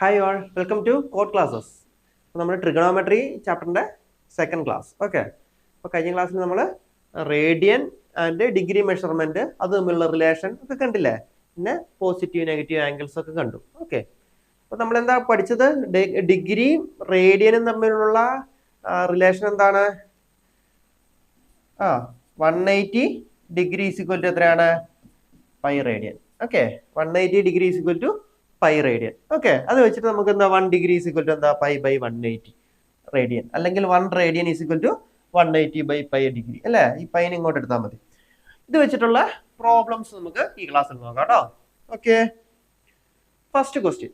Hi all, welcome to Code Classes. നമ്മൾ trigonometry ചാപ്റ്ററിന്റെ second class. Okay, അപ്പോൾ കഴിഞ്ഞ ക്ലാസ്സിൽ നമ്മൾ റേഡിയൻ ആൻഡ് ഡിഗ്രി മെഷർമെന്റ് അത് തമ്മിലുള്ള റിലേഷൻ ഒക്കെ കണ്ടില്ലേ, പിന്നെ പോസിറ്റീവ് നെഗറ്റീവ് ആംഗിൾസ് ഒക്കെ കണ്ടു. ഓക്കെ, അപ്പോൾ നമ്മൾ എന്താ പഠിച്ചത്? ഡിഗ്രിയും റേഡിയനും തമ്മിലുള്ള റിലേഷൻ എന്താണ്? 180 ഡിഗ്രി ഈസ് ഈക്വൽ ടു എത്രയാണ്? Pi radian. Okay, 180 degree is equal to pi radian. Okay, അത് വെച്ചിട്ട് നമുക്ക് എന്താ 1 ഡിഗ്രി ഈസ് ഈക്വൽ ടു എന്താ പൈ ബൈ 180 റേഡിയൻ, അല്ലെങ്കിൽ 1 radian is equal to 180 by pi degree അല്ലേ? ഈ പൈനെ ഇങ്ങോട്ട് എടുത്താൽ മതി. ഇത് വെച്ചിട്ടുള്ള പ്രോബ്ലംസ് നമുക്ക് ഈ ക്ലാസ്സിൽ നോക്കാം കേട്ടോ. Okay, first question.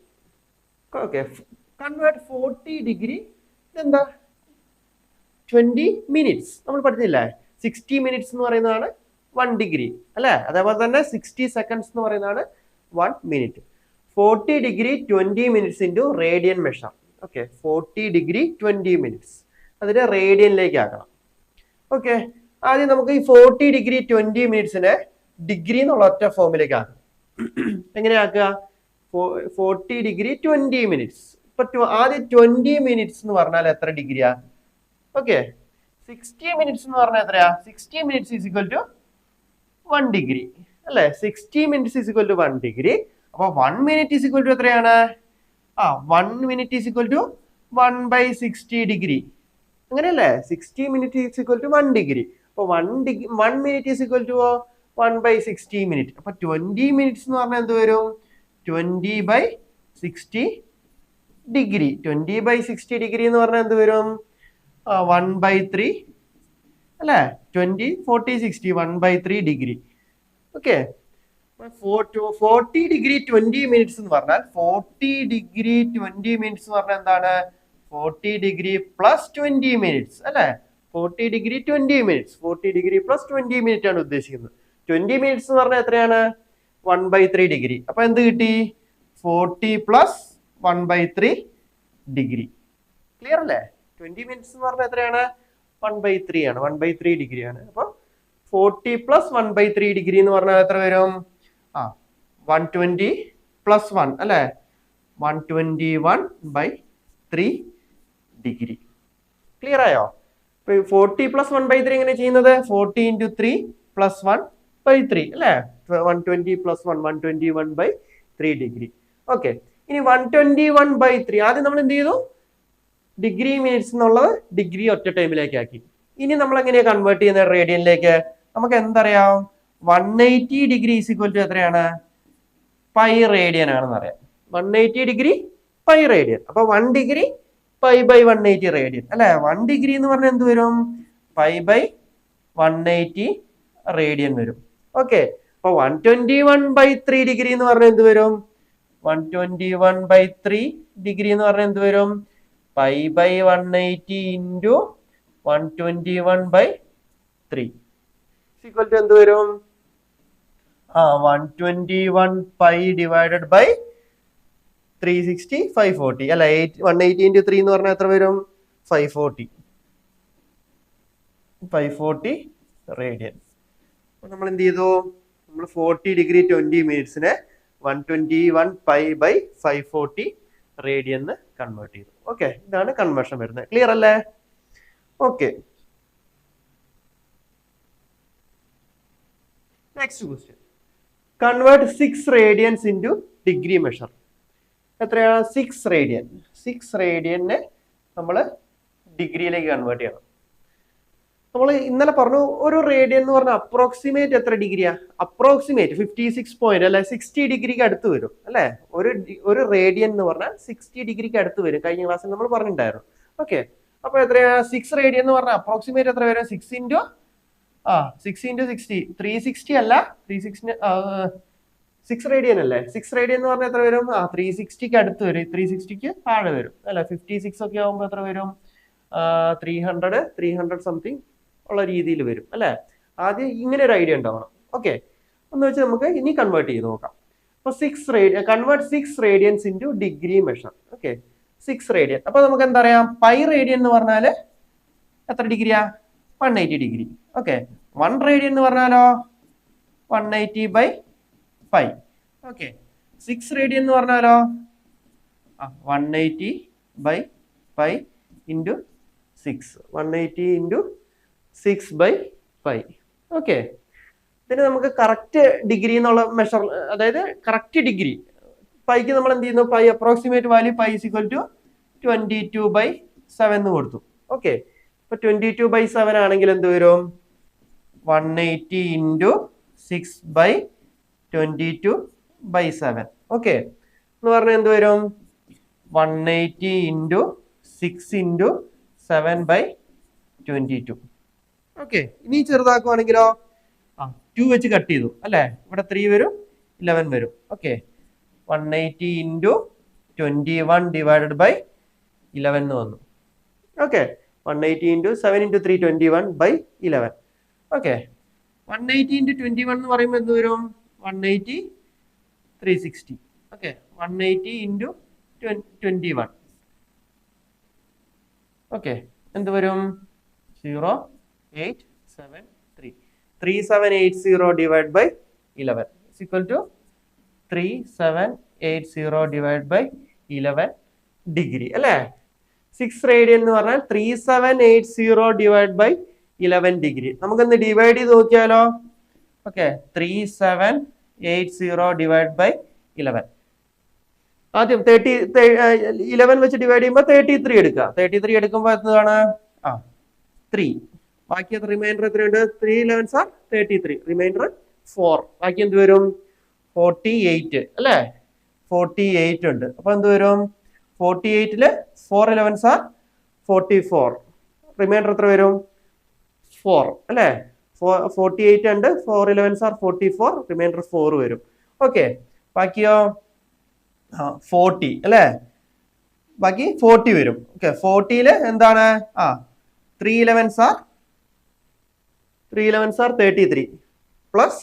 Okay, convert 40 degree എന്താ 20 മിനിറ്റ്സ് നമ്മൾ പഠിച്ചില്ലേ? 60 മിനിറ്റ്സ് എന്ന് പറയുന്നതാണ് 1 ഡിഗ്രി അല്ലേ? അതേപോലെ തന്നെ 60 സെക്കൻഡ്സ് എന്ന് പറയുന്നതാണ് 1 minute. 40 degree 20 minutes into radian measure. Okay, 40 degree 20 minutes അതിനെ റേഡിയനിലേക്ക് ആക്കണം. ഓക്കെ, ആദ്യം നമുക്ക് ഈ 40 ഡിഗ്രി 20 മിനിറ്റ്സിനെ ഡിഗ്രി എന്നുള്ള ഒറ്റ ഫോമിലേക്ക് ആക്കണം. എങ്ങനെയാക്കുക? 40 ഡിഗ്രി 20 മിനിറ്റ്സ്. ഇപ്പൊ ആദ്യം 20 മിനിറ്റ്സ് എന്ന് പറഞ്ഞാൽ എത്ര ഡിഗ്രിയാ? ഓക്കെ, 60 മിനിറ്റ്സ് എന്ന് പറഞ്ഞാൽ എത്രയാ? 60 minutes is equal to 1 degree അല്ലേ? 60 minutes is equal to 1 degree. അപ്പൊ 1 മിനിറ്റ് ഈസ് ഈക്വൽ ടു എത്രയാണ്? 1 minute is equal to 1 by 60 degree അങ്ങനെയല്ലേ? 60 minute is equal to 1 degree. അപ്പൊ 1 minute is equal to 1 by 60 minute. അപ്പൊ 20 minutes എന്ന് പറഞ്ഞാൽ എന്ത് വരും? 20 ബൈ 60 ഡിഗ്രി. 20 ബൈ 60 ഡിഗ്രി എന്ന് പറഞ്ഞാൽ എന്ത് വരും? 1 ബൈ 3 അല്ലേ? 20 40 60 1 by 3 degree. Okay, 40 degree 20 minutes എന്ന് പറഞ്ഞാൽ 40 ഡിഗ്രി 20 മിനിറ്റ്സ് എന്ന് പറഞ്ഞാൽ എന്താണ്? 40 ഡിഗ്രി പ്ലസ് 20 മിനിറ്റ്സ് അല്ലേ? 40 degree 20 minutes 40 degree plus 20 minute ആണ് ഉദ്ദേശിക്കുന്നത്. 20 മിനിറ്റ്സ് എന്ന് പറഞ്ഞാൽ എത്രയാണ്? 1 ബൈ 3 ഡിഗ്രി. അപ്പൊ എന്ത് കിട്ടി? 40 പ്ലസ് 1 ബൈ 3 ഡിഗ്രി. ക്ലിയർ അല്ലേ? 20 മിനിറ്റ്സ് എന്ന് പറഞ്ഞാൽ എത്രയാണ്? 1 ബൈ 3 ആണ്, 1 ബൈ 3 ഡിഗ്രി ആണ്. അപ്പൊ 40 പ്ലസ് 1 ബൈ 3 ഡിഗ്രി എന്ന് പറഞ്ഞാൽ എത്ര വരും? 120 പ്ലസ് 1 അല്ലെ? 121 ബൈ 3 ഡിഗ്രി. ക്ലിയർ ആയോ? 40 പ്ലസ് 1 ബൈ 3 എങ്ങനെ ചെയ്യുന്നത്? 40 ഇൻറ്റു 3 പ്ലസ് 1 ബൈ 3 അല്ലെ? 120 പ്ലസ് 1 121 ബൈ 3 ഡിഗ്രി. ഓക്കെ, ഇനി 121 ബൈ 3 ആദ്യം നമ്മൾ എന്ത് ചെയ്തു? ഡിഗ്രി മിനിറ്റ്സ് എന്നുള്ളത് ഡിഗ്രി ഒറ്റ ടൈമിലേക്ക് ആക്കി. ഇനി നമ്മൾ എങ്ങനെയാ കൺവേർട്ട് ചെയ്യുന്നത് റേഡിയനിലേക്ക്? നമുക്ക് എന്തറിയാം? 180 ഡിഗ്രി ഈസ് ഈക്വൽ ടു എത്രയാണ്? പൈ റേഡിയൻ ആണെന്ന് അറിയാം. 180 ഡിഗ്രി പൈ റേഡിയൻ. അപ്പൊ 1 ഡിഗ്രി പൈ ബൈ 180 റേഡിയൻ അല്ലെ? 1 ഡിഗ്രി എന്ന് പറഞ്ഞാൽ എന്ത് വരും? പൈ ബൈ 180 റേഡിയൻ വരും. ഓക്കെ, അപ്പൊ 121 ബൈ 3 ഡിഗ്രി എന്ന് പറഞ്ഞാൽ എന്ത് വരും? 121 ബൈ 3 ഡിഗ്രി എന്ന് പറഞ്ഞാൽ എന്ത് വരും? Pi by 180 into 121 by 3 equal to എന്ത് വരും? 121 പൈ ഡിവൈഡഡ് ബൈ 360 540 അല്ല? 180 ഇൻറ്റു 3 എന്ന് പറഞ്ഞാൽ എത്ര വരും? 540 റേഡിയൻ. നമ്മൾ എന്ത് ചെയ്തു? നമ്മൾ 40 ഡിഗ്രി 20 മിനിറ്റ്സിനെ 121 പൈ ബൈ 540 റേഡിയൻ കൺവേർട്ട് ചെയ്തു. ഓക്കെ, ഇതാണ് കൺവേർഷൻ വരുന്നത്. ക്ലിയർ അല്ലേ? Okay, next question. Convert 6 radians into degree measure. എത്രയാണ്? 6 റേഡിയൻ. 6 റേഡിയനെ നമ്മൾ ഡിഗ്രിയിലേക്ക് കൺവേർട്ട് ചെയ്യണം. നമ്മൾ ഇന്നലെ പറഞ്ഞു ഒരു റേഡിയൻ എന്ന് പറഞ്ഞാൽ അപ്രോക്സിമേറ്റ് എത്ര ഡിഗ്രിയാ? അപ്രോക്സിമേറ്റ് 56 പോയിന്റ് അല്ലെ? 60 ഡിഗ്രിക്ക് അടുത്ത് വരും അല്ലെ? ഒരു റേഡിയൻ എന്ന് പറഞ്ഞാൽ 60 ഡിഗ്രിക്ക് അടുത്ത് വരും. കഴിഞ്ഞ ക്ലാസ്സിൽ നമ്മൾ പറഞ്ഞിട്ടുണ്ടായിരുന്നു. ഓക്കെ, അപ്പൊ എത്രയാ? 6 റേഡിയൻ എന്ന് പറഞ്ഞാൽ അപ്രോക്സിമേറ്റ് എത്ര വരും? 6 ഇൻറ്റു 60 360 അല്ല? 6 റേഡിയൻ അല്ലേ? 6 റേഡിയൻ എന്ന് പറഞ്ഞാൽ എത്ര വരും? 360ക്ക് അടുത്ത് വരും. 360ക്ക് താഴെ വരും അല്ലെ? 56 ഒക്കെ ആവുമ്പോൾ എത്ര വരും? 300 സംതിങ് ഉള്ള രീതിയിൽ വരും അല്ലെ? ആദ്യം ഇങ്ങനെ ഒരു ഐഡിയ ഉണ്ടാവണം. ഓക്കെ, എന്ന് വെച്ച് നമുക്ക് ഇനി കൺവേർട്ട് ചെയ്ത് നോക്കാം. അപ്പൊ 6 radian convert 6 radians into degree measure. Okay, 6 radian. അപ്പൊ നമുക്ക് എന്താ പറയാം? പൈ റേഡിയൻ എന്ന് പറഞ്ഞാല് എത്ര ഡിഗ്രിയാ? 180 ഡിഗ്രി. ഓക്കെ, 1 റേഡിയൻ എന്ന് പറഞ്ഞാലോ 180 ബൈ 5. ഓക്കെ, 6 റേഡിയൻ എന്ന് പറഞ്ഞാലോ 180 by pi into 6. 180 into 6 by pi. Okay, ഇതിന് നമുക്ക് കറക്റ്റ് ഡിഗ്രി എന്നുള്ള മെഷർ, അതായത് കറക്റ്റ് ഡിഗ്രി പൈക്ക് നമ്മൾ എന്ത് ചെയ്യുന്നു, pi approximate value pi equal to 22/7 എന്ന് കൊടുത്തു. ഓക്കെ, ഇപ്പൊ 22/7 ആണെങ്കിൽ എന്ത് വരും, 180 into 6/22/7. ഓക്കെ, എന്ന് പറഞ്ഞാൽ എന്ത് വരും, 180 into 6 into 7/22. ഓക്കെ, ഇനി ചെറുതാക്കുവാണെങ്കിലോ 2 വെച്ച് കട്ട് ചെയ്തു അല്ലെ, ഇവിടെ 3 വരും 11 വരും. ഓക്കെ, 180 into 21 divided by 11 എന്ന് വന്നു. Okay, 180 into 7 into 3 21/11. Okay, 180 into 21 എന്ന് പറയുമ്പോൾ എന്ത് വരും, 180 360. Okay, 180 into 21. ഓക്കെ, എന്ത് വരും, 0873. 3780 divided by 11 is equal to 3780 divided by 11 degree അല്ലേ. 6 റേഡിയൻ എന്ന് പറഞ്ഞാൽ 3780 divided by 11 ഡിഗ്രി. നമുക്കൊന്ന് ഡിവൈഡ് ചെയ്ത് നോക്കിയാലോ. Okay, 3780 divided by 11. ആദ്യം 11 വെച്ച് ഡിവൈഡ് ചെയ്യുമ്പോൾ 33 എടുക്കുക. 33 എടുക്കുമ്പോൾ എന്താണ്, 3. ബാക്കി റിമൈൻഡർ എത്രയുണ്ട്, 3 11s are 33, റിമൈൻഡർ 4. ബാക്കി എന്ത് വരും, 48 അല്ലേ, 48 ഉണ്ട്. അപ്പൊ എന്ത് വരും, 48ല് 4 11s are 44, റിമൈൻഡർ എത്ര വരും, 4 അല്ലേ. 48 ഉണ്ട്, 4 11s are 44, റിമൈൻഡർ 4 വരും. ഓക്കെ, ബാക്കിയോ 40 അല്ലേ, ബാക്കി 40 വരും. ഓക്കെ, 40ല് എന്താണ്, 3 11s are 33 പ്ലസ്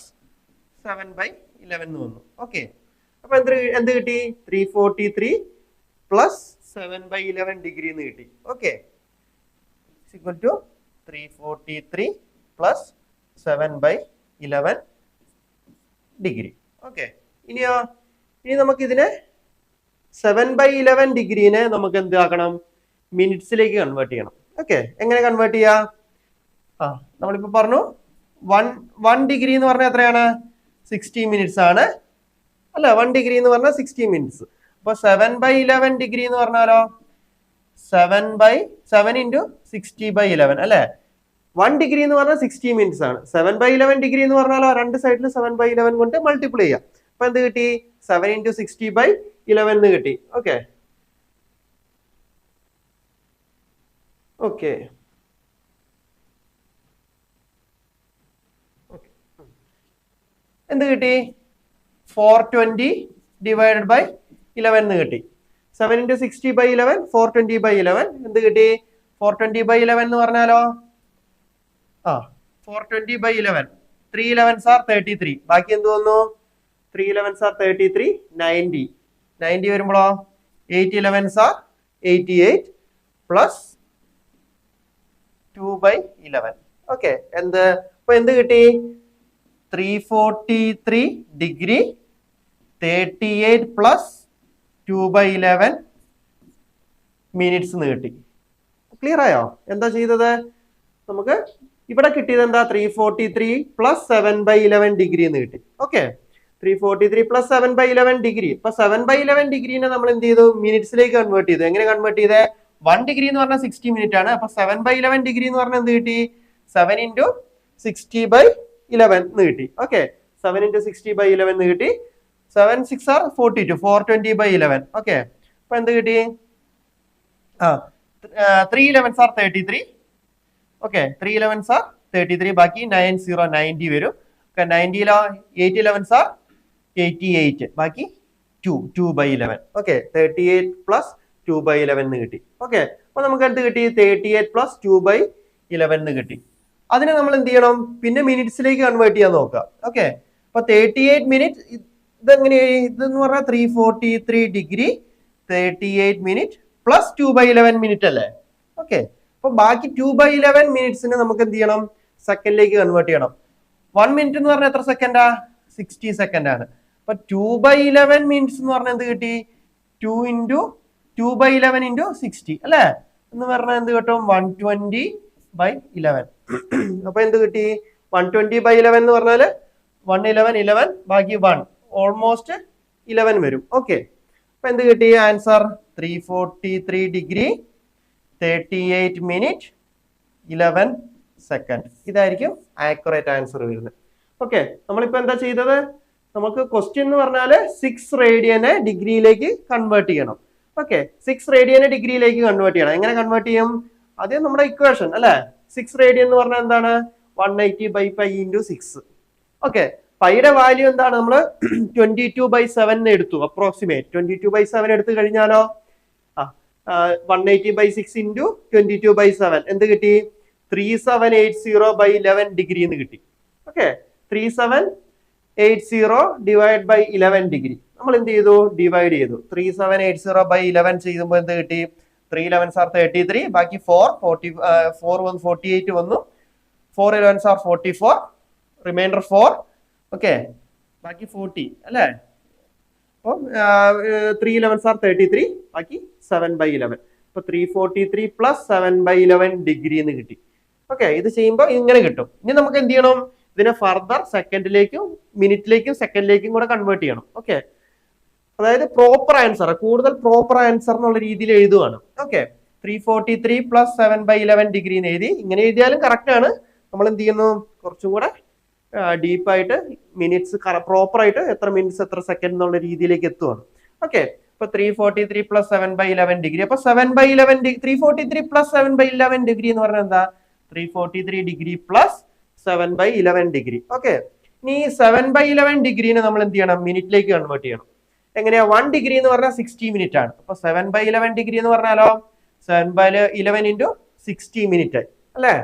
7/11 എന്ന് വന്നു. ഓക്കെ, അപ്പൊ എന്ത് കിട്ടി, 343 പ്ലസ് 7/11 ഡിഗ്രി എന്ന് കിട്ടി. Okay, equal to 343 plus 7/11 degree. Okay, ഇനി നമുക്ക് ഇതിനെ 7/11 ഡിഗ്രീനെ നമുക്ക് എന്ത് ആക്കണം, മിനിറ്റ്സിലേക്ക് കൺവേർട്ട് ചെയ്യണം. ഓക്കെ, എങ്ങനെ കൺവേർട്ട് ചെയ്യാ, നമ്മളിപ്പോ പറഞ്ഞു 1 ഡിഗ്രി എന്ന് പറഞ്ഞാൽ എത്രയാണ്, 60 മിനിറ്റ്സ് ആണ് അല്ല. 1 ഡിഗ്രി എന്ന് പറഞ്ഞാൽ 60 മിനിറ്റ്സ്. അപ്പൊ 7/11 ഡിഗ്രി എന്ന് പറഞ്ഞാലോ 7 into 60/11 അല്ലെ. 1 ഡിഗ്രി എന്ന് പറഞ്ഞാൽ 60 മിനിറ്റ്സ് ആണ്. 7/11 ഡിഗ്രി എന്ന് പറഞ്ഞാലോ രണ്ട് സൈഡിൽ 7/11 കൊണ്ട് മൾട്ടിപ്ലൈ ചെയ്യാം. അപ്പൊ എന്ത് കിട്ടി, 7 into 60/11 എന്ന് കിട്ടി. ഓക്കെ, ഓക്കെ, എന്ത് കിട്ടി, 420 divided by 11 എന്ന് കിട്ടി. 7 into 60/11 420/11 എന്ത് കിട്ടി, 420/11 എന്ന് പറഞ്ഞാലോ 420/11, 3 11s are 33, ബാക്കി എന്ത് വന്നു, 3 11s are 33, 90 വരുമ്പോഴോ 8 11s are 88 പ്ലസ് 2/11. ഓക്കെ, അപ്പൊ എന്ത് കിട്ടി, 343 ഡിഗ്രി 38 പ്ലസ് 2/11 മിനിറ്റ്സ് എന്ന് കിട്ടി. ക്ലിയർ ആയോ, എന്താ ചെയ്തത്, നമുക്ക് ഇവിടെ കിട്ടിയത് എന്താ, 343 പ്ലസ് 7/11 ഡിഗ്രി എന്ന് കിട്ടി. Okay, 343 plus 7/11 degree. ഇപ്പൊ 7/11 ഡിഗ്രീനെ നമ്മൾ എന്ത് ചെയ്തു, മിനിറ്റ്സിലേക്ക് കൺവേർട്ട് ചെയ്തു. എങ്ങനെ കൺവേർട്ട് ചെയ്തേ, 1 ഡിഗ്രി എന്ന് പറഞ്ഞാൽ 60 മിനിറ്റ് ആണ്. അപ്പൊ 7/11 ഡിഗ്രി എന്ന് പറഞ്ഞാൽ എന്ത് കിട്ടി, 7 into 60/11 എന്ന് കിട്ടി. ഓക്കെ, 7 into 60/11 എന്ന് കിട്ടി. 7 6 are 42, 420/11. ഓക്കെ, അപ്പൊ എന്ത് കിട്ടി, 3 11s are 33. Okay, 3 11s are 33, ബാക്കി 90 വരും. 90ലോ 8 11s are 88, ബാക്കി 2/11. ഓക്കെ, 38 പ്ലസ് 2/11 എന്ന് കിട്ടി. ഓക്കെ, അപ്പൊ നമുക്ക് എന്ത് കിട്ടി, 38 പ്ലസ് 2/11 എന്ന് കിട്ടി. അതിനെ നമ്മൾ എന്ത് ചെയ്യണം, പിന്നെ മിനിറ്റ്സിലേക്ക് കൺവേർട്ട് ചെയ്യാൻ നോക്കാം. ഓക്കെ, അപ്പൊ 38 മിനിറ്റ് ഇതെങ്ങനെ, ഇതെന്ന് പറഞ്ഞാൽ 343 ഡിഗ്രി 38 മിനിറ്റ് പ്ലസ് 2/11 മിനിറ്റ് അല്ലേ. ഓക്കെ, അപ്പൊ ബാക്കി 2/11 മിനിറ്റ്സിനെ നമുക്ക് എന്ത് ചെയ്യണം, സെക്കൻഡിലേക്ക് കൺവേർട്ട് ചെയ്യണം. 1 മിനിറ്റ് എന്ന് പറഞ്ഞാൽ എത്ര സെക്കൻഡാ, 60 സെക്കൻഡ് ആണ്. അപ്പൊ 2/11 മിനിറ്റ്സ് എന്ന് പറഞ്ഞാൽ എന്ത് കിട്ടി, 2 into 2/11 into 60 അല്ലേ എന്ന് പറഞ്ഞാൽ എന്ത് കിട്ടും 120/11. അപ്പൊ എന്ത് കിട്ടി 120/11 എന്ന് പറഞ്ഞാല് 11 ബാക്കി 1 ഓൾമോസ്റ്റ് 11 വരും. ഓക്കെ, അപ്പൊ എന്ത് കിട്ടി ആൻസർ 343 ഡിഗ്രി 38 മിനിറ്റ് 11 സെക്കൻഡ്. ഇതായിരിക്കും ആക്യുറേറ്റ് ആൻസർ വരുന്നത്. ഓക്കെ, നമ്മളിപ്പോ എന്താ ചെയ്തത്, നമുക്ക് ക്വസ്റ്റ്യൻ എന്ന് പറഞ്ഞാല് 6 റേഡിയനെ ഡിഗ്രിയിലേക്ക് കൺവേർട്ട് ചെയ്യണം. ഓക്കെ, 6 റേഡിയനെ ഡിഗ്രിയിലേക്ക് കൺവേർട്ട് ചെയ്യണം. എങ്ങനെ കൺവേർട്ട് ചെയ്യും? ആദ്യം നമ്മുടെ ഇക്വേഷൻ അല്ലെ, 6 റേഡിയൻ എന്ന് പറഞ്ഞാൽ എന്താണ് 180/π into 6. ഓക്കെ, പൈയുടെ വാല്യൂ എന്താണ്, നമ്മൾ 22/7 എടുത്തു. അപ്രോക്സിമേറ്റ് 22/7 എടുത്തു കഴിഞ്ഞാലോ 180/6 into 22/7 എന്ത് കിട്ടി 3780/11 ഡിഗ്രി എന്ന് കിട്ടി. ഓക്കെ, 3780 ഡിവൈഡ് ബൈ 11 ഡിഗ്രി നമ്മൾ എന്ത് ചെയ്തു, ഡിവൈഡ് ചെയ്തു. 3780/11 ചെയ്യുമ്പോൾ എന്ത് കിട്ടി, 3 11s are 33, ബാക്കി 4 വന്നു 48 വന്നു, 4 11s are 44, റിമൈൻഡർ 4. ഓക്കെ, ബാക്കി 40 അല്ലേ. അപ്പം 3 11s are 33, ബാക്കി 7/11. അപ്പൊ 343 പ്ലസ് 7/11 ഡിഗ്രി എന്ന് കിട്ടി. ഓക്കെ, ഇത് ചെയ്യുമ്പോൾ ഇങ്ങനെ കിട്ടും. ഇനി നമുക്ക് എന്ത് ചെയ്യണം, ഇതിനെ ഫർദർ സെക്കൻഡിലേക്കും മിനിറ്റിലേക്കും സെക്കൻഡിലേക്കും കൂടെ കൺവേർട്ട് ചെയ്യണം. ഓക്കെ, അതായത് പ്രോപ്പർ ആൻസർ, കൂടുതൽ പ്രോപ്പർ ആൻസർ എന്നുള്ള രീതിയിൽ എഴുതുവാണ്. ഓക്കെ, 343 പ്ലസ് 7/11 ഡിഗ്രി എന്ന് എഴുതി. ഇങ്ങനെ എഴുതിയാലും കറക്റ്റ് ആണ്. നമ്മൾ എന്ത് ചെയ്യുന്നു, കുറച്ചും കൂടെ ഡീപ്പായിട്ട് മിനിറ്റ്സ് പ്രോപ്പർ ആയിട്ട് എത്ര മിനിറ്റ്സ് എത്ര സെക്കൻഡ് എന്നുള്ള രീതിയിലേക്ക് എത്തുവാണ്. ഓക്കെ, അപ്പൊ 343 പ്ലസ് 7/11 ഡിഗ്രി. അപ്പൊ 7/11 343 പ്ലസ് 7/11 ഡിഗ്രി എന്ന് പറഞ്ഞാൽ എന്താ, 343 ഡിഗ്രി പ്ലസ് 7/11 ഡിഗ്രി. ഓക്കെ, ഇനി 7/11 ഡിഗ്രീനെ നമ്മൾ എന്ത് ചെയ്യണം, മിനിറ്റിലേക്ക് കൺവേർട്ട് ചെയ്യണം. എങ്ങനെയാ, 1 ഡിഗ്രി എന്ന് പറഞ്ഞാൽ 60 മിനിറ്റ് ആണ്. അപ്പൊ 7/11 ഡിഗ്രി എന്ന് പറഞ്ഞാലോ 7/11 into 60 മിനിറ്റ് അല്ലേ.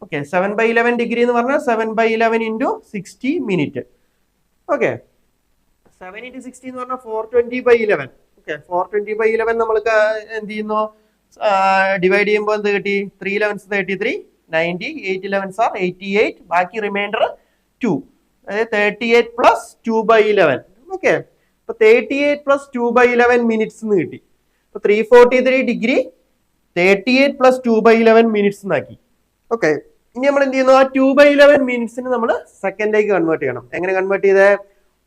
ഓക്കെ, 7/11 ഡിഗ്രി എന്ന് പറഞ്ഞാൽ 7/11 into 60 മിനിറ്റ്. ഓക്കെ, 7 into 60 എന്ന് പറഞ്ഞാൽ 420/11. ഓക്കെ, 420/11 നമ്മൾക്ക് എന്ത് ചെയ്യുന്നു, ഡിവൈഡ് ചെയ്യുമ്പോൾ എന്ത് കിട്ടി, 3 11s 33, 90, 8 11s are 88, ബാക്കി റിമൈൻഡർ 2, അതായത് 38 പ്ലസ് 2/11. ഓക്കെ, അപ്പൊ 38 പ്ലസ് 2/11 മിനിറ്റ്സ് എന്ന് കിട്ടി. അപ്പൊ 343 ഡിഗ്രി 38 പ്ലസ് 2/11 മിനിറ്റ്സ് എന്നാക്കി. ഓക്കെ, ഇനി നമ്മൾ എന്ത് ചെയ്യുന്നു, ആ 2/11 മിനിറ്റ്സിന് നമ്മൾ സെക്കൻഡിലേക്ക് കൺവേർട്ട് ചെയ്യണം. എങ്ങനെ കൺവേർട്ട് ചെയ്തേ,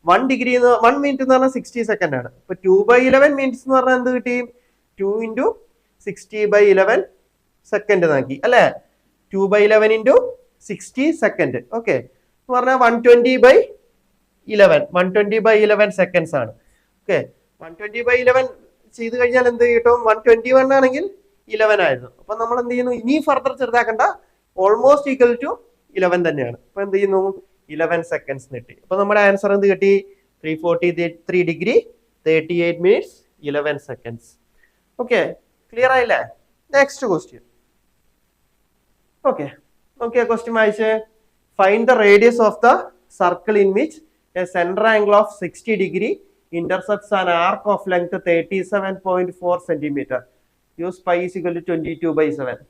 1 ഡിഗ്രി 1 മിനിറ്റ് എന്ന് പറഞ്ഞാൽ 60 സെക്കൻഡ് ആണ്. അപ്പൊ 2/11 മിനിറ്റ്സ് എന്ന് പറഞ്ഞാൽ എന്ത് കിട്ടി, 2 into 60/11 സെക്കൻഡ് എന്നാക്കി അല്ലെ. 2/11 into 60 സെക്കൻഡ്. ഓക്കെ, എന്ന് പറഞ്ഞാൽ 120/11 സെക്കൻഡ്സ് ആണ്. ഓക്കെ, 120/11 ചെയ്ത് കഴിഞ്ഞാൽ എന്ത് കിട്ടും, 121 ആണെങ്കിൽ 11 ആയിരുന്നു. അപ്പൊ നമ്മൾ എന്ത് ചെയ്യുന്നു, ഇനി ഫർദർ ചെറുതാക്കണ്ട, ഓൾമോസ്റ്റ് ഈക്വൽ ടു 11 തന്നെയാണ്. അപ്പൊ എന്ത് ചെയ്യുന്നു, 11 സെക്കൻഡ്സ് കിട്ടി. അപ്പൊ നമ്മുടെ ആൻസർ എന്ത് കിട്ടി, 343 degree 38 minutes 11 seconds. Okay, clear ആയില്ലേ? Next question. ഓക്കെ, നോക്കിയ ക്വസ്റ്റ്യൻ വായിച്ച്, find the radius of the circle in which a central angle of 60 degree intercepts an arc of length 37.4 centimeter. Use pi is equal to 22/7.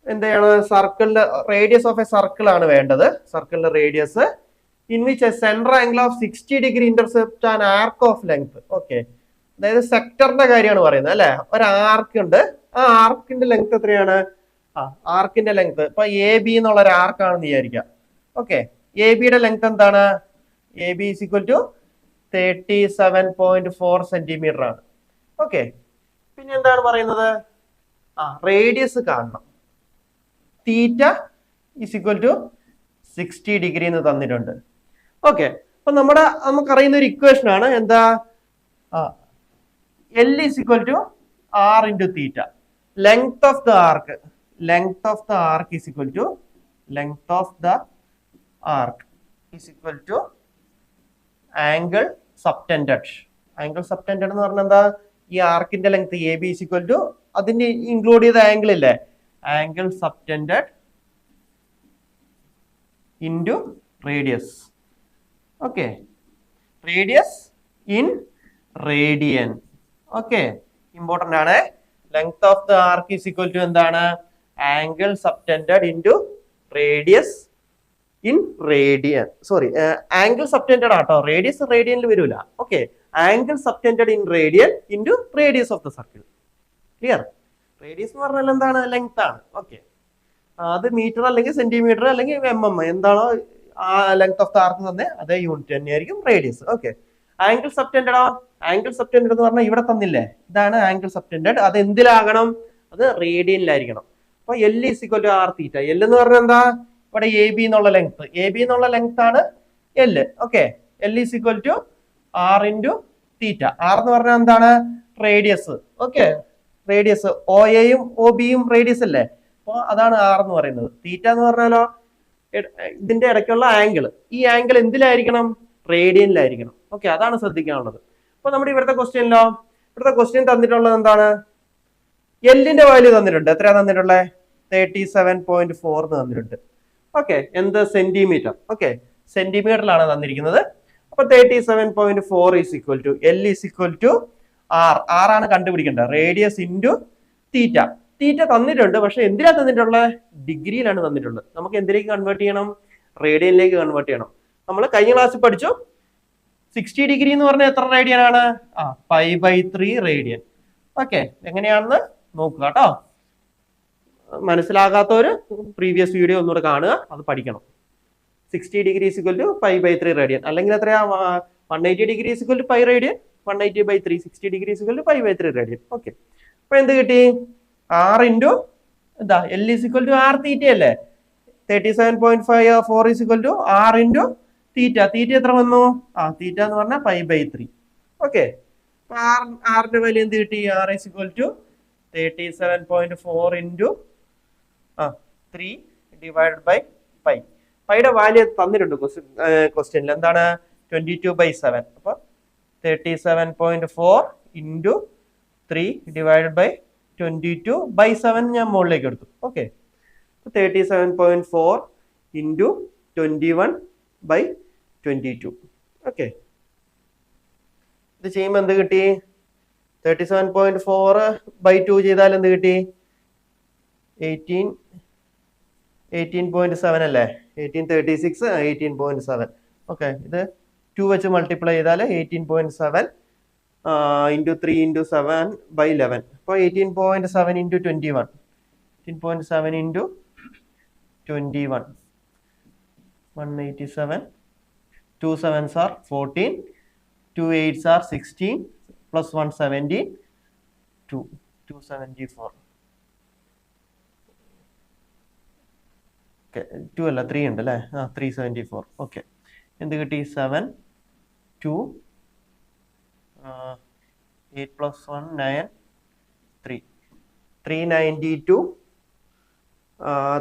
എന്താണ്, സർക്കിളിന്റെ radius of A circle ആണ് വേണ്ടത്. സർക്കിളിന്റെ radius in which a central angle of 60 degree intercept an arc of length. Okay, അതായത് സെക്ടറിന്റെ കാര്യമാണ് പറയുന്നത് അല്ലെ. ഒരു ആർക്ക് ഉണ്ട്, ആ ആർക്കിന്റെ ലെങ്ത് എത്രയാണ്, ആർക്കിന്റെ ലെങ്ത് ഇപ്പൊ AB എന്നുള്ള ഒരു ആർക്കാണെന്ന് വിചാരിക്കാം. ഓക്കെ, ABയുടെ ലെങ്ത് എന്താണ്, AB is equal to 37.4 centimetre ആണ്. ഓക്കെ, പിന്നെ എന്താണ് പറയുന്നത്, റേഡിയസ് കാണണം. തീറ്റ is equal to 60 ഡിഗ്രി എന്ന് തന്നിട്ടുണ്ട്. ഓക്കെ, അപ്പൊ നമുക്കറിയുന്ന ഒരു ഇക്വേഷൻ ആണ് എന്താ, L is equal to R into theta. Length of the arc is equal to angle subtended. Angle subtended എന്ന് പറഞ്ഞാൽ എന്താ, ഈ ആർക്കിന്റെ length AB is equal to അതിന്റെ ഇൻക്ലൂഡ് ചെയ്ത ആംഗിൾ ഇല്ലേ, angle subtended into radius. Okay, radius in radian. Okay, important ആണ്. Length of the arc is equal to എന്താണ്, angle subtended into radius in radian. Sorry, angle subtended ആട്ടോ, radius റേഡിയനിൽ വരൂല. Okay, angle subtended in radian into radius of the circle. Clear? Radius എന്ന് പറഞ്ഞാൽ എന്താണ്? Length ആണ്. Okay, അത് metre അല്ലെങ്കിൽ സെന്റിമീറ്റർ അല്ലെങ്കിൽ mm, എന്താണോ ആ ലെങ്ത് ഓഫ് ദ ആർക്ക് തന്നെ അതേ യൂണിറ്റ് തന്നെയായിരിക്കും റേഡിയസ്. ഓക്കെ, ആംഗിൾ സബ്റ്റൻഡഡോ? ആംഗിൾ സബ്റ്റൻഡഡ് എന്ന് പറഞ്ഞാൽ ഇവിടെ തന്നില്ലേ, ഇതാണ് ആംഗിൾ സബ്റ്റൻഡഡ്. അത് എന്തിലാകണം? അത് റേഡിയനിലായിരിക്കണം. അപ്പൊ L = r θ. L എന്ന് പറഞ്ഞാൽ എന്താ? ഇവിടെ AB എന്നുള്ള ലെങ്ത്, AB എന്നുള്ള ലെങ്ത് ആണ് L. Okay, L = r × θ. r എന്ന് പറഞ്ഞാൽ എന്താണ്? റേഡിയസ്. ഓക്കെ, റേഡിയസ് OA-യും OB-യും റേഡിയസ് അല്ലേ, അപ്പോൾ അതാണ് r എന്ന് പറയുന്നത്. തീറ്റ എന്ന് പറഞ്ഞാലോ ഇതിന്റെ ഇടയ്ക്കുള്ള ആംഗിൾ. ഈ ആംഗിൾ എന്തിലായിരിക്കണം? റേഡിയനിലായിരിക്കണം. ഓക്കെ, അതാണ് ശ്രദ്ധിക്കാനുള്ളത്. അപ്പൊ നമ്മുടെ ഇവിടുത്തെ ക്വസ്റ്റ്യൻ തന്നിട്ടുള്ളത് എന്താണ്? എല്ലിന്റെ വാല്യൂ തന്നിട്ടുണ്ട്. എത്രയാ തന്നിട്ടുള്ളത്? 37.4 തന്നിട്ടുണ്ട്. ഓക്കെ, എന്ത്? സെന്റിമീറ്റർ. ഓക്കെ, സെന്റിമീറ്ററിലാണ് തന്നിരിക്കുന്നത്. അപ്പൊ 37.4 = L = r. r ആണ് കണ്ടുപിടിക്കേണ്ടത്. റേഡിയസ് ഇൻറ്റു തീറ്റ. തീറ്റ തന്നിട്ടുണ്ട്, പക്ഷെ എന്തിനാ തന്നിട്ടുള്ളത്? ഡിഗ്രിയിലാണ് തന്നിട്ടുള്ളത്. നമുക്ക് എന്തിലേക്ക് കൺവേർട്ട് ചെയ്യണം? റേഡിയനിലേക്ക് കൺവേർട്ട് ചെയ്യണം. നമ്മൾ കഴിഞ്ഞ ക്ലാസ്സിൽ പഠിച്ചു 60 ഡിഗ്രി എന്ന് പറഞ്ഞാൽ എത്ര റേഡിയൻ ആണ്? π/3 റേഡിയൻ. ഓക്കെ, എങ്ങനെയാണെന്ന് നോക്കുക കേട്ടോ. മനസ്സിലാകാത്തവര് പ്രീവിയസ് വീഡിയോ ഒന്നുകൂടെ കാണുക, അത് പഠിക്കണം. 60 ഡിഗ്രി = π/3 റേഡിയൻ. അല്ലെങ്കിൽ എത്രയാ? 180 degree = π radian. 180/3. 60 degree = π/3 radian. Okay, അപ്പൊ എന്ത് കിട്ടി? r × എന്താ? L = r θ അല്ലേ? 37.4 = r × തീറ്റ. തീറ്റ എത്ര വന്നു? തീറ്റ എന്ന് പറഞ്ഞാൽ π/3. ഓക്കെ, ആറിന്റെ വാല്യൂ എന്ത് കിട്ടി? r = 37.4 × 3 / π. പൈയുടെ വാല്യൂ തന്നിട്ടുണ്ട് ക്വസ്റ്റ്യനിൽ. എന്താണ്? 22/7. അപ്പൊ 37.4 × 3 / 22/7 ഞാൻ മുകളിലേക്ക് എടുത്തു. ഓക്കെ, 37.4 × 21/22. ഓക്കെ, ഇത് ചെയ്യുമ്പോൾ എന്ത് കിട്ടി? 37.4/2 ചെയ്താൽ എന്ത് കിട്ടി? 18.7 അല്ലേ? 1836 18.7. ഓക്കെ, ഇത് 2 വെച്ച് മൾട്ടിപ്ലൈ ചെയ്താൽ 18.7 × 3 × 7/11. അപ്പോൾ 18.7 × 21. 18.7 × 21. 187. 2 7s are 14. 2 8s are 16. Plus 1 17. 274. Okay, 2 അല്ല 3 ഉണ്ട് അല്ലേ? 374. ഓക്കെ, എന്ത് കിട്ടി? 7 2 8 plus 1 9 3 392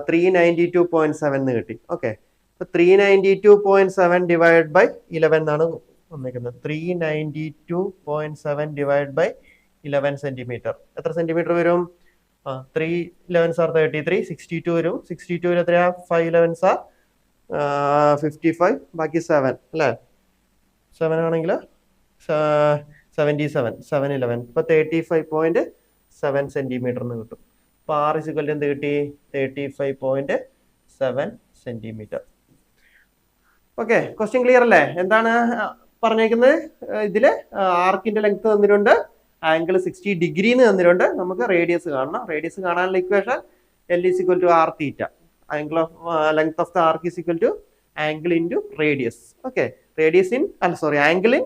392.7 എന്ന് കിട്ടി. ഓക്കെ, അപ്പൊ 392.7 ഡിവൈഡ് ബൈ 11 എന്നാണ് വന്നിരിക്കുന്നത്. 392.7 ഡിവൈഡ് ബൈ 11 സെന്റിമീറ്റർ. എത്ര സെന്റിമീറ്റർ വരും? 3 11s are 33. 62 വരും. 62 എത്രയാ? 5 11s are 55. ബാക്കി 7 അല്ലേ? 7 ആണെങ്കിൽ 77. 7 11. ഇപ്പൊ 35.7 സെന്റിമീറ്റർ എന്ന് കിട്ടും. അപ്പൊ r = എന്ത് കിട്ടി? 35.7 സെന്റിമീറ്റർ. ഓക്കെ, ക്വസ്റ്റ്യൻ ക്ലിയർ അല്ലേ? എന്താണ് പറഞ്ഞേക്കുന്നത്? ഇതില് ആർക്കിന്റെ ലെങ്ത് തന്നിട്ടുണ്ട്, ആംഗിൾ 60 ഡിഗ്രി തന്നിട്ടുണ്ട്. നമുക്ക് റേഡിയസ് കാണണം. റേഡിയസ് കാണാനുള്ള equation L = r θ. Angle of length of the arc = angle into radius. Okay, radius in angle in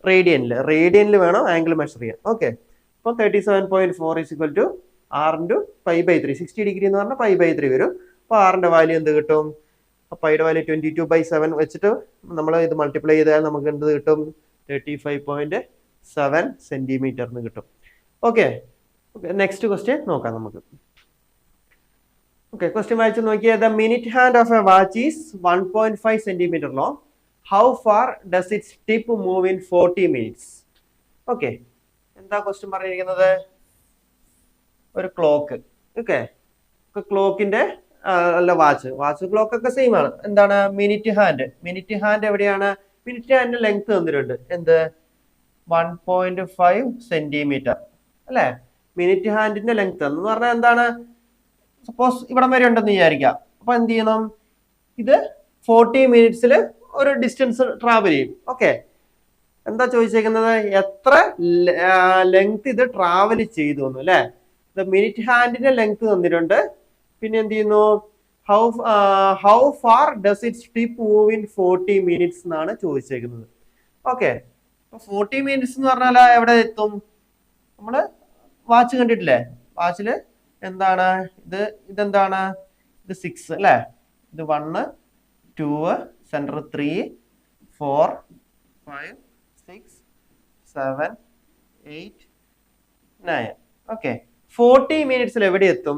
റേഡിയനിൽ വേണം ആംഗിൾ മെഷർ ചെയ്യാൻ. ഓക്കെ, അപ്പോൾ 37.4 = r × π/3. 60 ഡിഗ്രി എന്ന് പറഞ്ഞാൽ π/3 വരും. അപ്പോൾ ആറിന്റെ വാല്യൂ എന്ത് കിട്ടും? പൈയുടെ വാല്യൂ 22/7 വെച്ചിട്ട് നമ്മൾ ഇത് മൾട്ടിപ്ലൈ ചെയ്താൽ നമുക്ക് എന്ത് കിട്ടും? 35.7 സെന്റിമീറ്റർ എന്ന് കിട്ടും. ഓക്കെ, നെക്സ്റ്റ് ക്വസ്റ്റ്യൻ നോക്കാം നമുക്ക്. ഓക്കെ, ക്വസ്റ്റ്യൻ വായിച്ച് നോക്കിയാൽ the minute hand of A watch is 1.5 centimetre long. How far does it's tip move in 40 minutes? Okay, എന്താ ക്വസ്റ്റ്യൻ പറഞ്ഞിരിക്കുന്നത്? ഒരു ക്ലോക്ക്. ഓക്കെ, ക്ലോക്കിന്റെ അല്ല വാച്ച് ക്ലോക്ക് ഒക്കെ സെയിം ആണ്. എന്താണ്? മിനിറ്റ് ഹാൻഡ് എവിടെയാണ്? മിനിറ്റ് ഹാൻഡിന്റെ ലെങ്ത് തന്നിട്ടുണ്ട്. എന്ത്? 1.5 സെന്റിമീറ്റർ അല്ലെ? മിനിറ്റ് ഹാൻഡിന്റെ ലെങ്ത് എന്ന് പറഞ്ഞാൽ എന്താണ്? സപ്പോസ് ഇവിടം വരെ ഉണ്ടെന്ന് വിചാരിക്കാം. അപ്പൊ എന്ത് ചെയ്യണം? ഇത് 40 മിനിറ്റ്സിൽ ഒരു ഡിസ്റ്റൻസ് ട്രാവൽ ചെയ്യും. ഓക്കെ, എന്താ ചോദിച്ചേക്കുന്നത്? എത്ര ലെങ്ത് ഇത് ട്രാവൽ ചെയ്തു എന്ന് അല്ലെ. മിനിറ്റ് ഹാൻഡിന്റെ ലെങ്ത് തന്നിട്ടുണ്ട്. പിന്നെ എന്ത് ചെയ്യുന്നു? How far does it സ്റ്റിപ്പ് move in 40 minutes എന്നാണ് ചോദിച്ചേക്കുന്നത്. ഓക്കെ, അപ്പൊ 40 minutes എന്ന് പറഞ്ഞാൽ എവിടെ എത്തും? നമ്മള് വാച്ച് കണ്ടിട്ടില്ലേ? വാച്ചില് എന്താണ് ഇതെന്താണ്? ഇത് 6 അല്ലെ, ഇത് 1 2 സെന്റർ 3 4 5 6 7 8 9. ഓക്കെ, 40 minutes എവിടെ എത്തും?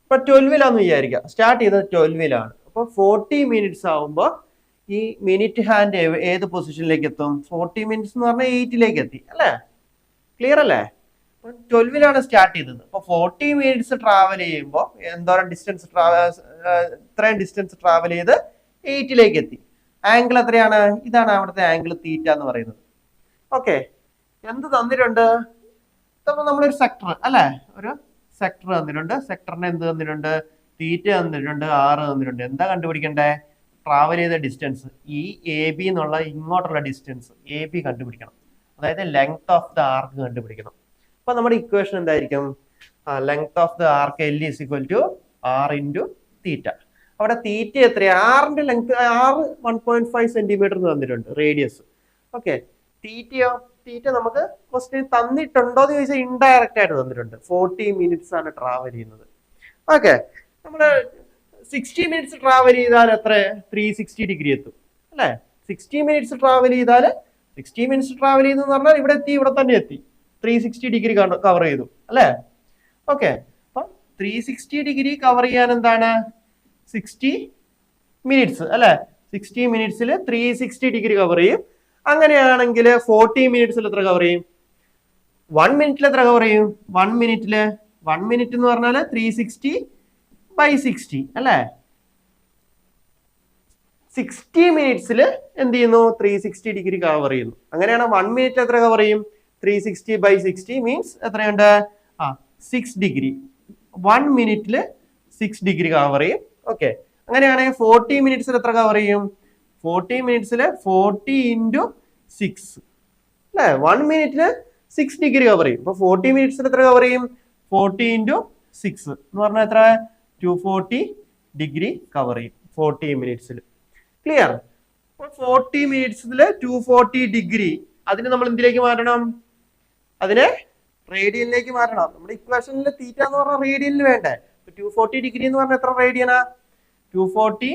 ഇപ്പൊ 12-ലാന്ന് വിചാരിക്കുക, സ്റ്റാർട്ട് ചെയ്തത് 12-ലാണ്. അപ്പൊ 40 minutes ആവുമ്പോ ഈ മിനിറ്റ് ഹാൻഡ് ഏത് പൊസിഷനിലേക്ക് എത്തും? 40 minutes എന്ന് പറഞ്ഞാൽ 8-ലേക്ക് എത്തി അല്ലേ? ക്ലിയർ അല്ലേ? 12-ലാണ് സ്റ്റാർട്ട് ചെയ്തത്. അപ്പൊ 40 minutes ട്രാവൽ ചെയ്യുമ്പോൾ എന്തോരം ഡിസ്റ്റൻസ് ഇത്രയും ഡിസ്റ്റൻസ് ട്രാവൽ ചെയ്ത് 8-ലേക്ക് എത്തി. ആംഗിൾ എത്രയാണ്? ഇതാണ് അവിടുത്തെ ആംഗിൾ തീറ്റ എന്ന് പറയുന്നത്. ഓക്കെ, എന്ത് തന്നിട്ടുണ്ട്? നമ്മളൊരു സെക്ടർ അല്ലെ, ഒരു സെക്ടർ തന്നിട്ടുണ്ട്. സെക്ടറിന് എന്ത് തന്നിട്ടുണ്ട്? തീറ്റ തന്നിട്ടുണ്ട്, ആറ് തന്നിട്ടുണ്ട്. എന്താ കണ്ടുപിടിക്കണ്ടേ? ട്രാവൽ ചെയ്ത ഡിസ്റ്റൻസ്, ഈ എ ബി എന്നുള്ള ഇങ്ങോട്ടുള്ള ഡിസ്റ്റൻസ് എ ബി കണ്ടുപിടിക്കണം. അതായത് ലെങ്ത് ഓഫ് ദ ആർക്ക് കണ്ടുപിടിക്കണം. അപ്പൊ നമ്മുടെ ഇക്വേഷൻ എന്തായിരിക്കും? Length of the arc L is equal to R into theta. അവിടെ തീറ്റ എത്രയാണ്? ആറിന്റെ ലെങ്ത് 1.5 സെന്റിമീറ്റർ തന്നിട്ടുണ്ട് റേഡിയസ്. ഓക്കെ, തീറ്റയോ? തീറ്റ നമുക്ക് ക്വസ്റ്റ്യൻ തന്നിട്ടുണ്ടോ എന്ന് ചോദിച്ചാൽ ഇൻഡയറക്റ്റ് ആയിട്ട് തന്നിട്ടുണ്ട്. 40 minutes ആണ് ട്രാവൽ ചെയ്യുന്നത്. ഓക്കെ, നമ്മള് 60 minutes ട്രാവൽ ചെയ്താൽ എത്ര? 360 ഡിഗ്രി എത്തും അല്ലെ? 60 minutes ട്രാവൽ ചെയ്താൽ 60 minutes ട്രാവൽ ചെയ്തെന്ന് പറഞ്ഞാൽ ഇവിടെ എത്തി, ഇവിടെ തന്നെ എത്തി. 360 ഡിഗ്രി കവർ ചെയ്തു അല്ലെ? ഓക്കെ, അപ്പൊ 360 ഡിഗ്രി കവർ ചെയ്യാൻ എന്താണ്? 60 minutes അല്ലെ? 60 minutesൽ 360 ഡിഗ്രി കവർ ചെയ്യും. അങ്ങനെയാണെങ്കിൽ 40 minutesൽ എത്ര കവർ ചെയ്യും? 1 minute എത്ര കവർ ചെയ്യും? 1 minute എന്ന് പറഞ്ഞാൽ 360/60 അല്ലെ? 60 minutesൽ എന്ത് ചെയ്യുന്നു? 360 ഡിഗ്രി കവർ ചെയ്യുന്നു. അങ്ങനെയാണ് 1 minute എത്ര കവർ ചെയ്യും? 360/60 മീൻസ് എത്രയുണ്ട്? 6 ഡിഗ്രി. 1 minute 6 ഡിഗ്രി കവർ ചെയ്യും. ഓക്കെ, അങ്ങനെയാണെങ്കിൽ 40 minutesൽ എത്ര കവർ ചെയ്യും? 40 minutesൽ 40 × 6 അല്ലെ? 1 minute 6 ഡിഗ്രി കവർ ചെയ്യും. അപ്പൊ 40 minutesൽ എത്ര കവർ ചെയ്യും? 40 × 6 എന്ന് പറഞ്ഞാൽ എത്ര? 240 ഡിഗ്രി കവർ ചെയ്യും 40 minutesൽ. ക്ലിയർ? അപ്പൊ 40 minutesൽ 240 ഡിഗ്രി, അതിന് നമ്മൾ എന്തിലേക്ക് മാറ്റണം? അതിനെ റേഡിയനിലേക്ക് മാറ്റണം. നമ്മുടെ ഇക്വേഷനിൽ തീറ്റ എന്ന് പറഞ്ഞാൽ റേഡിയനിൽ വേണ്ടേ? 240 ഡിഗ്രി എന്ന് പറഞ്ഞാൽ എത്ര റേഡിയനാ? 240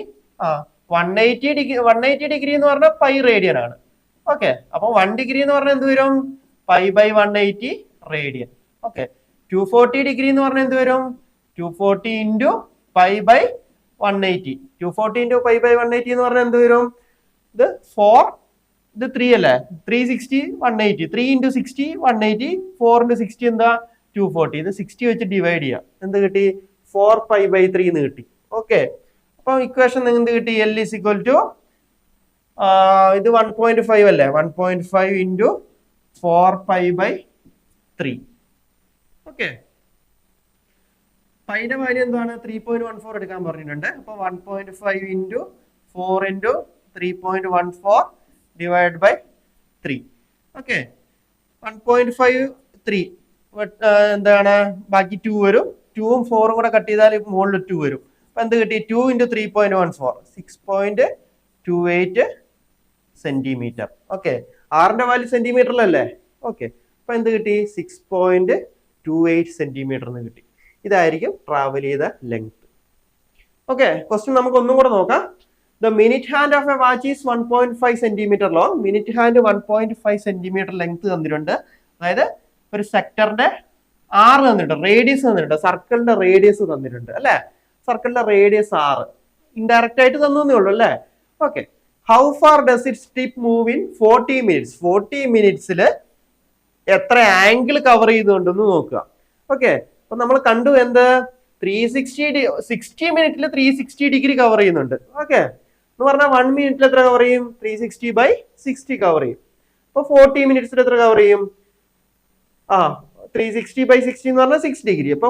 180 ഡിഗ്രി എന്ന് പറഞ്ഞാൽ പൈ റേഡിയൻ ആണ്. ഓക്കെ, അപ്പൊ 1 ഡിഗ്രി എന്ന് പറഞ്ഞാൽ എന്ത് വരും? π/180 റേഡിയൻ. ഓക്കെ, 240 ഡിഗ്രി എന്ന് പറഞ്ഞാൽ എന്ത് വരും? 240 × π/180. 240 × π/180 എന്ന് പറഞ്ഞാൽ എന്ത് വരും? ഇത് 4, ഇത് 3 അല്ലേ? 360 180, 3 × 60 180, 4 × 60 എന്താ? 240. ഇത് 60 വെച്ച് ഡിവൈഡ് ചെയ്യാം. എന്ത് കിട്ടി? 4π/3 എന്ന് കിട്ടി. ഓക്കെ, അപ്പൊ ഇക്വേഷൻ എന്ത് കിട്ടി? L ഈസ് ഈക്വൽ ടു ഇത് 1.5 അല്ലേ? 1.5 × 4π/3. ഓക്കെ, പൈന്റെ വാല്യൂ എന്താണ്? 3.14 എടുക്കാൻ പറഞ്ഞിട്ടുണ്ട്. അപ്പൊ 1.5 × 4 × 3.14 /3. ഓക്കെ, 1.53 എന്താണ്? ബാക്കി 2 വരും. 2ഉം 4ഉം കൂടെ കട്ട് ചെയ്താൽ മുകളിൽ 2 വരും. അപ്പൊ എന്ത് കിട്ടി? 2 × 3.14 6.28 സെന്റിമീറ്റർ. ഓക്കെ, ആറിന്റെ വാല്യൂ സെന്റിമീറ്ററിലല്ലേ? ഓക്കെ, അപ്പൊ എന്ത് കിട്ടി? 6.28 സെന്റിമീറ്റർ എന്ന് കിട്ടി. ഇതായിരിക്കും ട്രാവൽ ചെയ്ത ലെങ്ത്. ഓക്കെ, ക്വസ്റ്റ്യൻ നമുക്ക് ഒന്നും കൂടെ നോക്കാം. The minute hand of a watch is 1.5 centimeter long. Minute hand 1.5 centimetre length തന്നിട്ടുണ്ട്. അതായത് ഒരു സെക്ടറിന്റെ ആറ് തന്നിട്ടുണ്ട്, റേഡിയസ് തന്നിട്ടുണ്ട്, സർക്കിളിന്റെ റേഡിയസ് തന്നിട്ടുണ്ട് അല്ലെ? സർക്കിളിന്റെ റേഡിയസ് 6. ഇൻഡയറക്റ്റ് ആയിട്ട് തന്നേ ഉള്ളൂ അല്ലെ? Okay, how far does it സ്റ്റിപ്പ് move in 40 minutes? 40 minutesൽ എത്ര ആംഗിൾ കവർ ചെയ്തുകൊണ്ടെന്ന് നോക്കുക. ഓക്കെ, അപ്പൊ നമ്മൾ കണ്ടു എന്ത്? 60 മിനിറ്റിൽ 360 ഡിഗ്രി കവർ ചെയ്യുന്നുണ്ട്. ഓക്കെ, എന്ന് പറഞ്ഞാൽ 1 minute എത്ര കവർ ചെയ്യും? 360/60 കവർ ചെയ്യും. അപ്പൊ 40 minutesൽ എത്ര കവർ ചെയ്യും? 360/60 എന്ന് പറഞ്ഞാൽ 6 ഡിഗ്രി. അപ്പൊ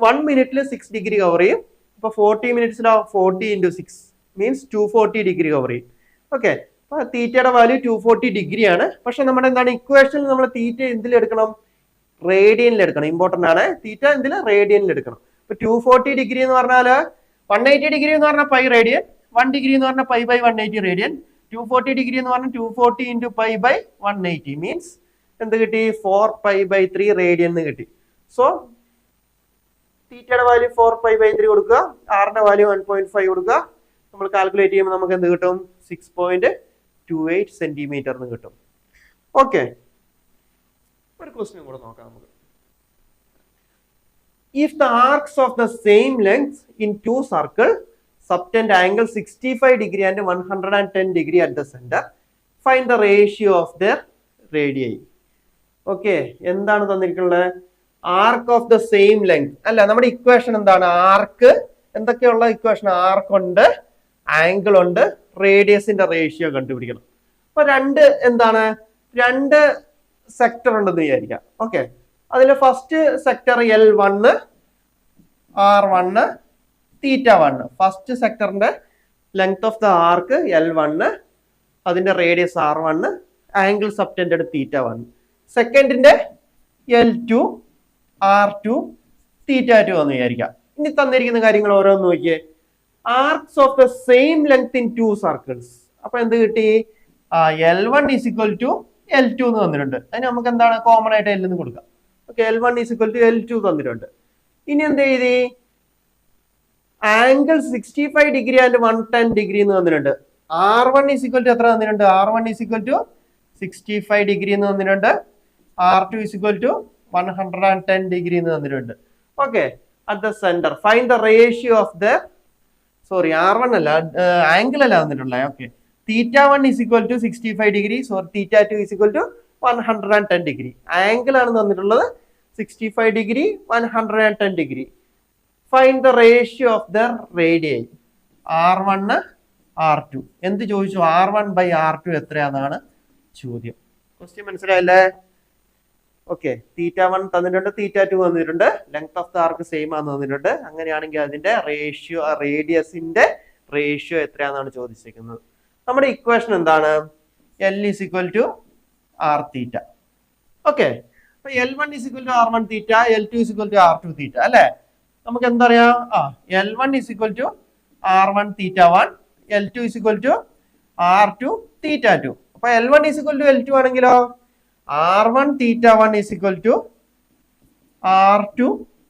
1 minute 6 ഡിഗ്രി കവർ ചെയ്യും. അപ്പൊ 40 minutesലോ 40 × 6 മീൻസ് 240 ഡിഗ്രി കവർ ചെയ്യും. ഓക്കെ, അപ്പൊ തീറ്റയുടെ വാല്യൂ 240 ഡിഗ്രി ആണ്. പക്ഷെ നമ്മുടെ എന്താണ് ഇക്വേഷനിൽ നമ്മൾ തീറ്റ എന്തിലെടുക്കണം? റേഡിയനിൽ എടുക്കണം. ഇമ്പോർട്ടന്റ് ആണ്. തീറ്റ എന്തിൽ? റേഡിയനിൽ എടുക്കണം. ഇപ്പൊ 240 ഡിഗ്രി എന്ന് പറഞ്ഞാൽ 180 ഡിഗ്രി എന്ന് പറഞ്ഞാൽ പൈ റേഡിയൻ, 1 ഡിഗ്രി എന്ന് പറഞ്ഞാൽ പൈ ബൈ 180 റേഡിയൻ, 240 ഡിഗ്രി എന്ന് പറഞ്ഞാൽ 240 ഇൻറ്റു പൈ ബൈ 180 മീൻസ് എന്ത് കിട്ടി? 4 പൈ ബൈ 3 റേഡിയൻ എന്ന് കിട്ടി. സോ തീറ്റയുടെ വാല്യൂ 4 പൈ ബൈ 3 കൊടുക്കുക, ആറിന്റെ വാല്യൂ 1.5 കൊടുക്കുക. നമ്മൾ കാൽക്കുലേറ്റ് ചെയ്യുമ്പോൾ നമുക്ക് എന്ത് കിട്ടും? 6.28 സെന്റിമീറ്റർ എന്ന് കിട്ടും. ഓക്കെ, ഒരു ക്വസ്റ്റ്യൻ കൂടെ നോക്കാം നമുക്ക്. If the arcs of the same length in two circles subtend angle 65 degree and 110 degree at the center, find the ratio of their radii. Okay, എന്താണ് തന്നിരിക്കുന്നത്? Arc of the same length അല്ല, നമ്മുടെ equation എന്താണ്? ആർക്ക് എന്തൊക്കെയുള്ള equation? ആർക്ക് ഉണ്ട്, angle ഉണ്ട്, റേഡിയസിന്റെ ratio കണ്ടുപിടിക്കണം. അപ്പൊ രണ്ട് സെക്ടർ ഉണ്ടെന്ന് വിചാരിക്കാം. ഓക്കെ, അതിൽ first sector L1 R1 θ1. First സെക്ടറിന്റെ length of the arc L1, അതിന്റെ radius R1, angle subtended θ1. സെക്കൻഡിന്റെ L2 R2 θ2 എന്ന് വിചാരിക്കാം. ഇനി തന്നിരിക്കുന്ന കാര്യങ്ങൾ ഓരോന്ന് നോക്കിയേ. Arcs of the same length in 2 circles. അപ്പൊ എന്ത് കിട്ടി? L1 = L2 എന്ന് തന്നിട്ടുണ്ട്. അതിന് നമുക്ക് എന്താണ് കോമൺ ആയിട്ട് L എന്ന് കൊടുക്കാം. ഓക്കെ, L1 = L2 തന്നിട്ടുണ്ട്. ഇനി എന്ത് ചെയ്തി? ആംഗിൾ 65 ഡിഗ്രി ആൻഡ് 110 ഡിഗ്രി എന്ന് തന്നിട്ടുണ്ട്. R1 = എത്ര തന്നിട്ടുണ്ട്? R1 = 65 ഡിഗ്രി എന്ന് തന്നിട്ടുണ്ട്. R2 = 110 ഡിഗ്രി എന്ന് തന്നിട്ടുണ്ട്. Okay, at the centre find the ratio of the R1 അല്ല, ആംഗിൾ അല്ല തന്നിട്ടുള്ളത്. Okay, θ1 = 65 degree, θ2 = 110 degree. ആംഗിൾ ആണ് തന്നിട്ടുള്ളത് 65 degree 110 degree. Find the ratio of the radii R1 R2. എന്ത് ചോദിച്ചു? R1/R2 എത്രയാണെന്നാണ് ചോദ്യം. ക്വസ്റ്റ്യൻ മനസ്സിലായല്ലേ? ഓക്കെ, θ1 തന്നിട്ടുണ്ട്, θ2 തന്നിട്ടുണ്ട്, length of the arc same ആണെന്ന് തന്നിട്ടുണ്ട്. അങ്ങനെയാണെങ്കിൽ അതിന്റെ റേഷ്യോ, റേഡിയസിന്റെ റേഷ്യോ എത്രയാണെന്നാണ് ചോദിച്ചിരിക്കുന്നത്. നമ്മുടെ ഇക്വേഷൻ എന്താണ്? L = Rθ. ഓക്കെ, അപ്പൊ L1 = R1 θ, L2 = R2 θ അല്ലെ? നമുക്ക് എന്താ പറയാ? L1 = R1 θ1, L2 = R2 θ2. അപ്പൊ L1 = L2 ആണെങ്കിലോ R1 θ1 = R2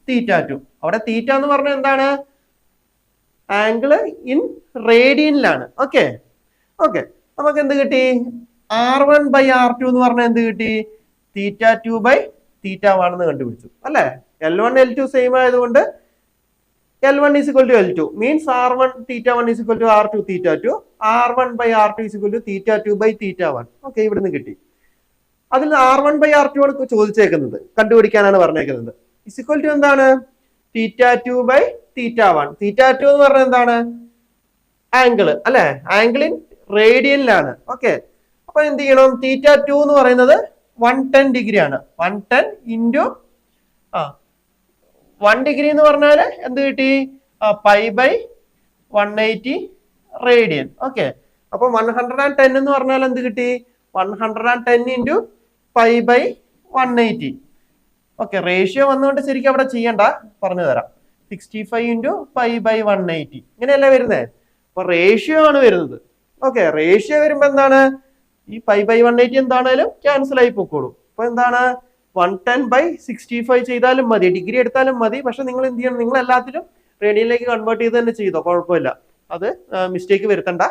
θ2. അവിടെ തീറ്റ എന്ന് പറഞ്ഞാൽ എന്താണ്? Angle in റേഡിയനിലാണ്. ഓക്കെ, നമുക്ക് എന്ത് കിട്ടി? R1/R2 എന്ന് പറഞ്ഞാൽ എന്ത് കിട്ടി? θ2/θ1 എന്ന് കണ്ടുപിടിച്ചു അല്ലെ? L1 L2 സെയിം ആയതുകൊണ്ട് L1 = L2 means R1 θ1 = R2 θ2. R1/R2 = θ2/θ1. Okay, ഇവിടുന്ന് കിട്ടി. അതിൽ R1/R2 ആണ് ചോദിച്ചേക്കുന്നത്, കണ്ടുപിടിക്കാനാണ് പറഞ്ഞേക്കുന്നത്. = എന്താണ്? θ2/θ1. θ2 എന്ന് പറഞ്ഞാൽ എന്താണ്? ആംഗിള് അല്ലെ? Angle in റേഡിയനിലാണ്. ഓക്കെ, അപ്പൊ എന്ത് ചെയ്യണം? θ2 എന്ന് പറയുന്നത് 110 ഡിഗ്രി ആണ്. 110 ഇൻറ്റു 1 ഡിഗ്രി എന്ന് പറഞ്ഞാൽ എന്ത് കിട്ടി? π/180 റേഡിയൻ. ഓക്കെ, അപ്പൊ 110 എന്ന് പറഞ്ഞാൽ എന്ത് കിട്ടി? 110 ഇൻറ്റു π/180. ഓക്കെ, റേഷ്യോ വന്നുകൊണ്ട് ശരിക്കും അവിടെ ചെയ്യണ്ട, പറഞ്ഞു തരാം. 65 ഇൻറ്റു π/180 ഇങ്ങനെയല്ലേ വരുന്നത്? അപ്പൊ റേഷ്യോ ആണ് വരുന്നത്. ഓക്കെ, റേഷ്യോ വരുമ്പോ എന്താണ്? ഈ π/180 എന്താണേലും ക്യാൻസൽ ആയി പൊക്കോളും. അപ്പൊ എന്താണ്? 110/65 ചെയ്താലും മതി, ഡിഗ്രി എടുത്താലും മതി. പക്ഷെ നിങ്ങൾ എന്ത് ചെയ്യണം? നിങ്ങൾ എല്ലാത്തിലും റേഡിയനിലേക്ക് കൺവേർട്ട് ചെയ്ത് തന്നെ ചെയ്തോ, കുഴപ്പമില്ല. അത് മിസ്റ്റേക്ക് വരുത്തണ്ട.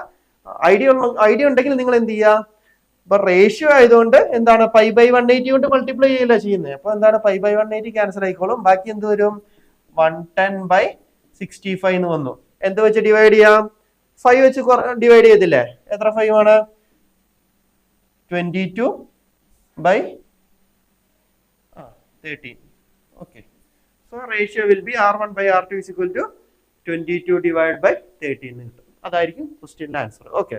ഐഡിയ ഉണ്ടെങ്കിൽ നിങ്ങൾ എന്ത് ചെയ്യുക? ഇപ്പൊ റേഷ്യോ ആയതുകൊണ്ട് എന്താണ്? π/180 കൊണ്ട് മൾട്ടിപ്ലൈ ചെയ്യല്ല ചെയ്യുന്നത്. അപ്പൊ എന്താണ്? π/180 ക്യാൻസൽ ആയിക്കോളും. ബാക്കി എന്ത് വരും? 110/65 എന്ന് വന്നു. എന്ത് വെച്ച് ഡിവൈഡ് ചെയ്യാം? 5 വെച്ച് ഡിവൈഡ് ചെയ്തില്ലേ? എത്ര 5 ആണ്? 22/13. Okay, so ratio will be R1/R2 = 22 divided by 13 എന്ന് കിട്ടും. അതായിരിക്കും ക്വസ്റ്റ്യൻ്റെ ആൻസർ. ഓക്കെ,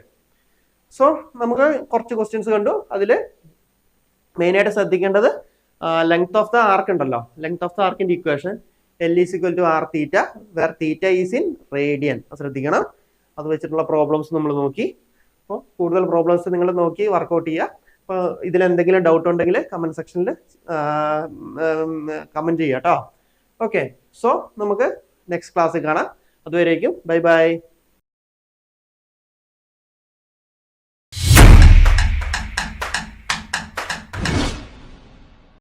സോ നമുക്ക് കുറച്ച് ക്വസ്റ്റ്യൻസ് കണ്ടു. അതിൽ മെയിനായിട്ട് ശ്രദ്ധിക്കേണ്ടത് ലെങ്ത് ഓഫ് ദ ആർക്ക് ഉണ്ടല്ലോ. ലെങ്ത് ഓഫ് ദ ആർക്കിന്റെ equation L = Rθ, where θ is in radian. ശ്രദ്ധിക്കണം. അത് വെച്ചിട്ടുള്ള പ്രോബ്ലംസ് നമ്മൾ നോക്കി. അപ്പോൾ കൂടുതൽ പ്രോബ്ലംസ് നിങ്ങൾ നോക്കി വർക്കൗട്ട് ചെയ്യുക. അപ്പോൾ ഇതിൽ എന്തെങ്കിലും ഡൗട്ട് ഉണ്ടെങ്കിൽ കമൻറ്റ് സെക്ഷനിൽ കമൻറ്റ് ചെയ്യുക കേട്ടോ. ഓക്കെ, സോ നമുക്ക് നെക്സ്റ്റ് ക്ലാസ്സിൽ കാണാം. അതുവരേക്കും ബൈ ബൈ.